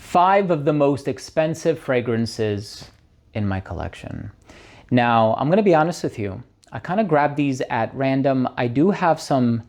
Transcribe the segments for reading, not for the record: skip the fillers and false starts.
5 of the most expensive fragrances in my collection. Now, I'm gonna be honest with you. I kind of grabbed these at random. I do have some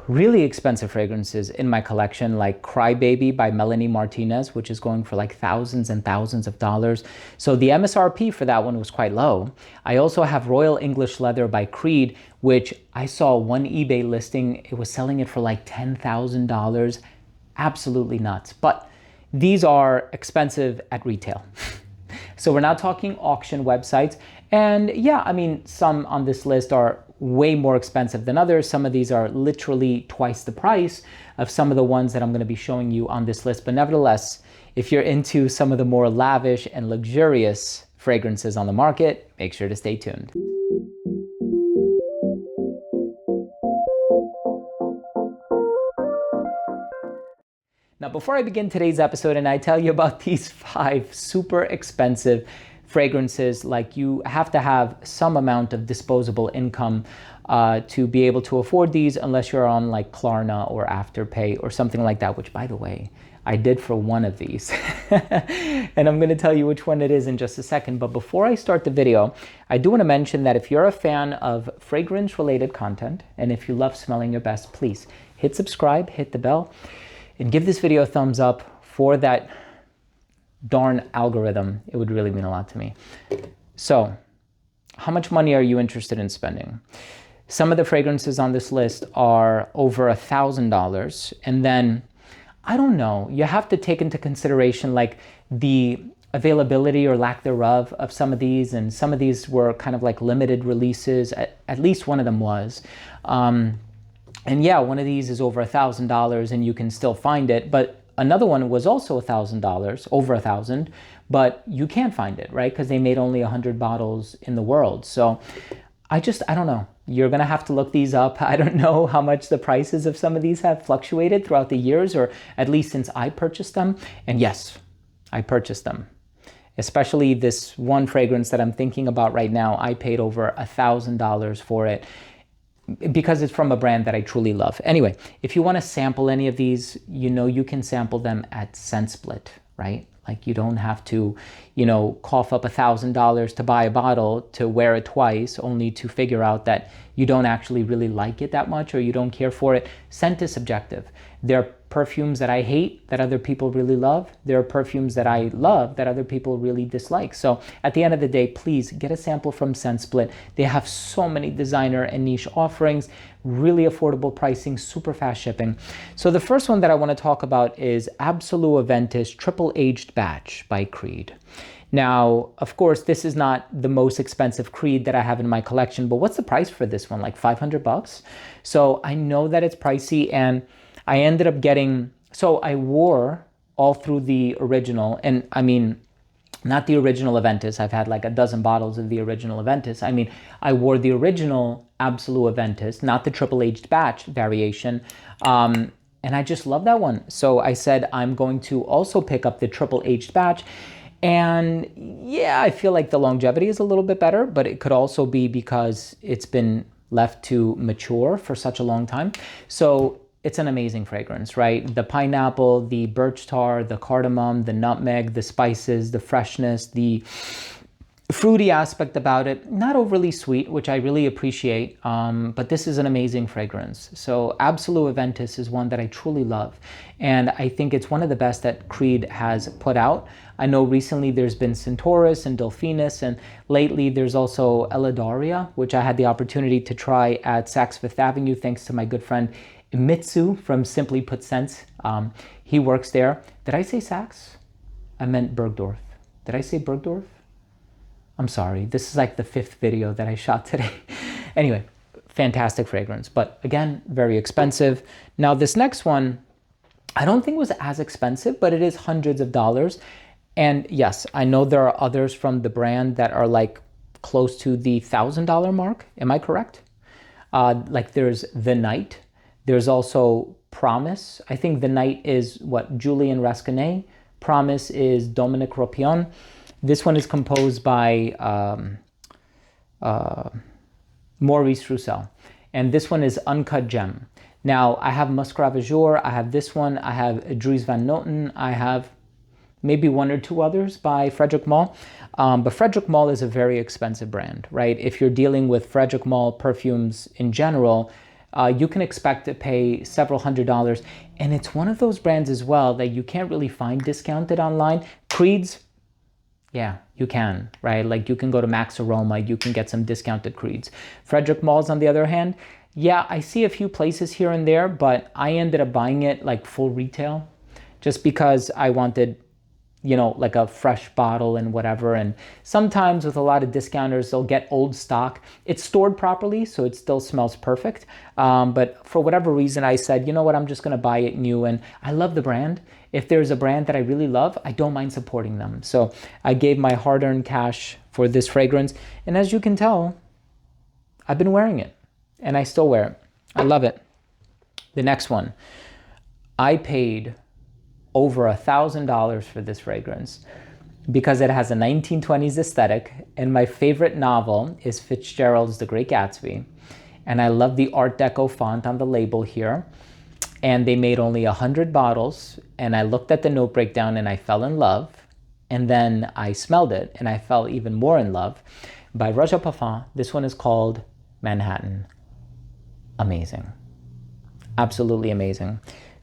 really expensive fragrances in my collection, like Crybaby by Melanie Martinez, which is going for like thousands and thousands of dollars. So the MSRP for that one was quite low. I also have Royal English Leather by Creed, which I saw one eBay listing. It was selling it for like $10,000. Absolutely nuts. But these are expensive at retail. So we're not talking auction websites. And yeah, I mean, some on this list are way more expensive than others. Some of these are literally twice the price of some of the ones that I'm going to be showing you on this list. But nevertheless, if you're into some of the more lavish and luxurious fragrances on the market, make sure to stay tuned. Now, before I begin today's episode and I tell you about these 5 super expensive fragrances, like you have to have some amount of disposable income to be able to afford these, unless you're on like Klarna or Afterpay or something like that, which, by the way, I did for one of these. And I'm going to tell you which one it is in just a second. But before I start the video, I do want to mention that if you're a fan of fragrance-related content, and if you love smelling your best, please hit subscribe, hit the bell, and give this video a thumbs up for that darn algorithm. It would really mean a lot to me. So, how much money are you interested in spending? Some of the fragrances on this list are over $1,000. And then, I don't know, you have to take into consideration like the availability or lack thereof of some of these. And some of these were kind of like limited releases. At least one of them was. And yeah, one of these is over $1,000 and you can still find it. But another one was also $1,000, over $1,000, but you can't find it, right? Because they made only 100 bottles in the world. So I don't know. You're going to have to look these up. I don't know how much the prices of some of these have fluctuated throughout the years, or at least since I purchased them. And yes, I purchased them. Especially this one fragrance that I'm thinking about right now. I paid over $1,000 for it, because it's from a brand that I truly love. Anyway, if you want to sample any of these, you can sample them at ScentSplit, right? Like you don't have to, cough up $1,000 to buy a bottle to wear it twice, only to figure out that you don't actually really like it that much or you don't care for it. Scent is subjective. There are perfumes that I hate that other people really love. There are perfumes that I love that other people really dislike. So at the end of the day, please get a sample from ScentSplit. They have so many designer and niche offerings, really affordable pricing, super fast shipping. So the first one that I want to talk about is Absolute Aventus Triple Aged Batch by Creed. Now, of course, this is not the most expensive Creed that I have in my collection, but what's the price for this one? Like $500? So I know that it's pricey, and I ended up getting, so I wore all through the original, and I mean, not the original Aventus. I've had like a dozen bottles of the original Aventus. I mean, I wore the original Absolute Aventus, not the triple aged batch variation. And I just love that one. So I said, I'm going to also pick up the triple aged batch. And yeah, I feel like the longevity is a little bit better, but it could also be because it's been left to mature for such a long time. So it's an amazing fragrance, right? The pineapple, the birch tar, the cardamom, the nutmeg, the spices, the freshness, the fruity aspect about it. Not overly sweet, which I really appreciate, but this is an amazing fragrance. So Absolute Aventus is one that I truly love. And I think it's one of the best that Creed has put out. I know recently there's been Centaurus and Delphinus, and lately there's also Ellidaria, which I had the opportunity to try at Saks Fifth Avenue, thanks to my good friend Mitsu from Simply Put Scents. He works there. Did I say Saks? I meant Bergdorf. Did I say Bergdorf? I'm sorry. This is like the 5th video that I shot today. Anyway, fantastic fragrance, but again, very expensive. Now this next one, I don't think was as expensive, but it is hundreds of dollars. And yes, I know there are others from the brand that are like close to the $1,000 mark. Am I correct? Like there's The Night. There's also Promise. I think The Night is what, Julian Rascanet. Promise is Dominic Ropion. This one is composed by Maurice Roussel. And this one is Uncut Gem. Now, I have Muscat Jour, I have this one, I have Dries Van Noten, I have maybe one or two others by Frederic Malle. But Frederic Malle is a very expensive brand, right? If you're dealing with Frederic Malle perfumes in general, you can expect to pay several $100s. And it's one of those brands as well that you can't really find discounted online. Creeds, yeah, you can, right? Like you can go to Max Aroma, you can get some discounted Creeds. Frederic Malle's on the other hand, yeah, I see a few places here and there, but I ended up buying it like full retail just because I wanted, you know, like a fresh bottle and whatever. And sometimes with a lot of discounters, they'll get old stock. It's stored properly, so it still smells perfect. But for whatever reason, I said, you know what, I'm just gonna buy it new. And I love the brand. If there's a brand that I really love, I don't mind supporting them. So I gave my hard-earned cash for this fragrance. And as you can tell, I've been wearing it and I still wear it. I love it. The next one, I paid over $1,000 for this fragrance because it has a 1920s aesthetic, and my favorite novel is Fitzgerald's The Great Gatsby, and I love the Art Deco font on the label here, and they made only 100 bottles, and I looked at the note breakdown and I fell in love, and then I smelled it and I fell even more in love. By Roja Parfums, this one is called Manhattan. Amazing. Absolutely amazing.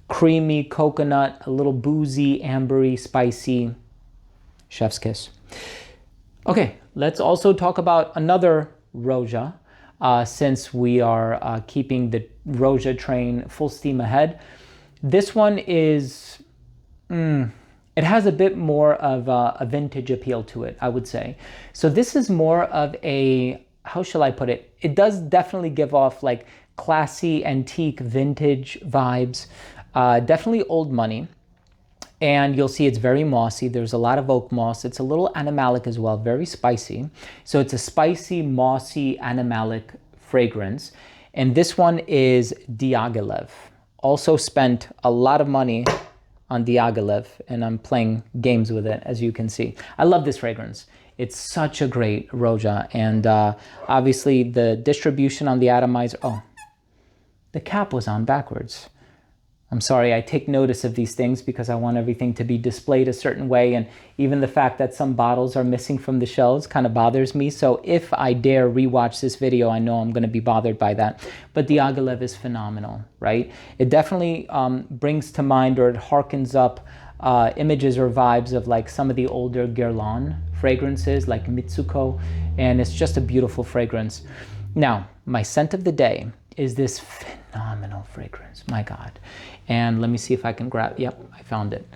Creamy coconut, a little boozy, ambery, spicy. Chef's kiss. Okay, let's also talk about another Roja, since we are keeping the Roja train full steam ahead. This one is, it has a bit more of a vintage appeal to it, I would say. So this is more of a, how shall I put it? It does definitely give off like classy, antique, vintage vibes. Definitely old money, and you'll see it's very mossy. There's a lot of oak moss. It's a little animalic as well, very spicy. So it's a spicy, mossy, animalic fragrance. And this one is Diagalev. Also spent a lot of money on Diagalev, and I'm playing games with it, as you can see. I love this fragrance. It's such a great Roja, and obviously the distribution on the atomizer, oh, the cap was on backwards. I'm sorry, I take notice of these things because I want everything to be displayed a certain way, and even the fact that some bottles are missing from the shelves kind of bothers me. So if I dare rewatch this video, I know I'm going to be bothered by that. But Diagalev is phenomenal, right? It definitely brings to mind, or it harkens up images or vibes of like some of the older Guerlain fragrances like Mitsuko, and it's just a beautiful fragrance. Now, my scent of the day is this phenomenal fragrance, my God. And let me see if I can grab, yep, I found it.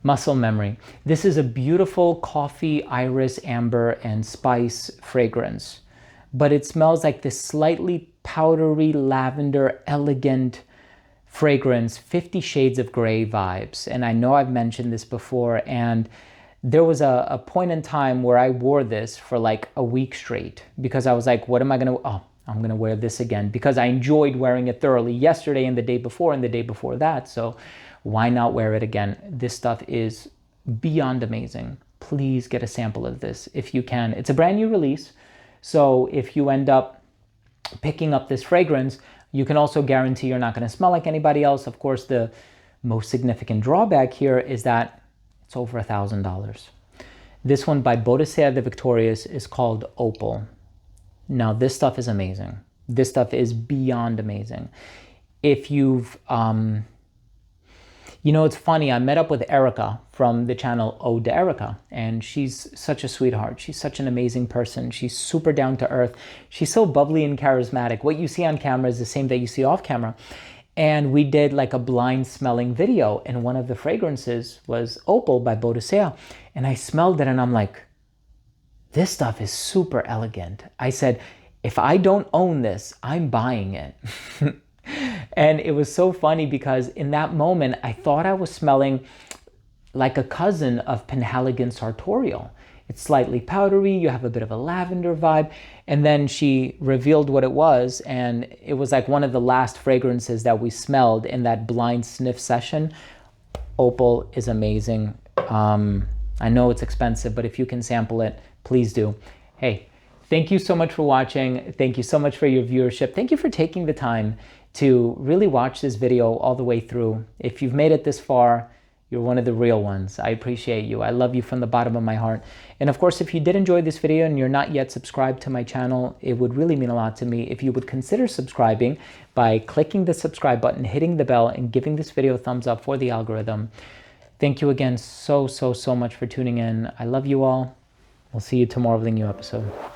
Muscle Memory. This is a beautiful coffee, iris, amber, and spice fragrance, but it smells like this slightly powdery, lavender, elegant fragrance, 50 Shades of Grey vibes. And I know I've mentioned this before, and there was a point in time where I wore this for like a week straight because I was like, what am I gonna, oh, I'm going to wear this again because I enjoyed wearing it thoroughly yesterday and the day before and the day before that. So why not wear it again? This stuff is beyond amazing. Please get a sample of this if you can. It's a brand new release. So if you end up picking up this fragrance, you can also guarantee you're not going to smell like anybody else. Of course, the most significant drawback here is that it's over $1,000. This one by Boadicea the Victorious is called Opal. Now, this stuff is amazing. This stuff is beyond amazing. If you've, you know, it's funny, I met up with Erica from the channel Ode to Erica, and she's such a sweetheart. She's such an amazing person. She's super down to earth. She's so bubbly and charismatic. What you see on camera is the same that you see off camera. And we did like a blind smelling video, and one of the fragrances was Opal by Boadicea. And I smelled it and I'm like, this stuff is super elegant. I said, if I don't own this, I'm buying it. And it was so funny because in that moment, I thought I was smelling like a cousin of Penhaligon Sartorial. It's slightly powdery, you have a bit of a lavender vibe. And then she revealed what it was, and it was like one of the last fragrances that we smelled in that blind sniff session. Opal is amazing. I know it's expensive, but if you can sample it, please do. Hey, thank you so much for watching. Thank you so much for your viewership. Thank you for taking the time to really watch this video all the way through. If you've made it this far, you're one of the real ones. I appreciate you. I love you from the bottom of my heart. And of course, if you did enjoy this video and you're not yet subscribed to my channel, it would really mean a lot to me if you would consider subscribing by clicking the subscribe button, hitting the bell, and giving this video a thumbs up for the algorithm. Thank you again so much for tuning in. I love you all. We'll see you tomorrow with a new episode.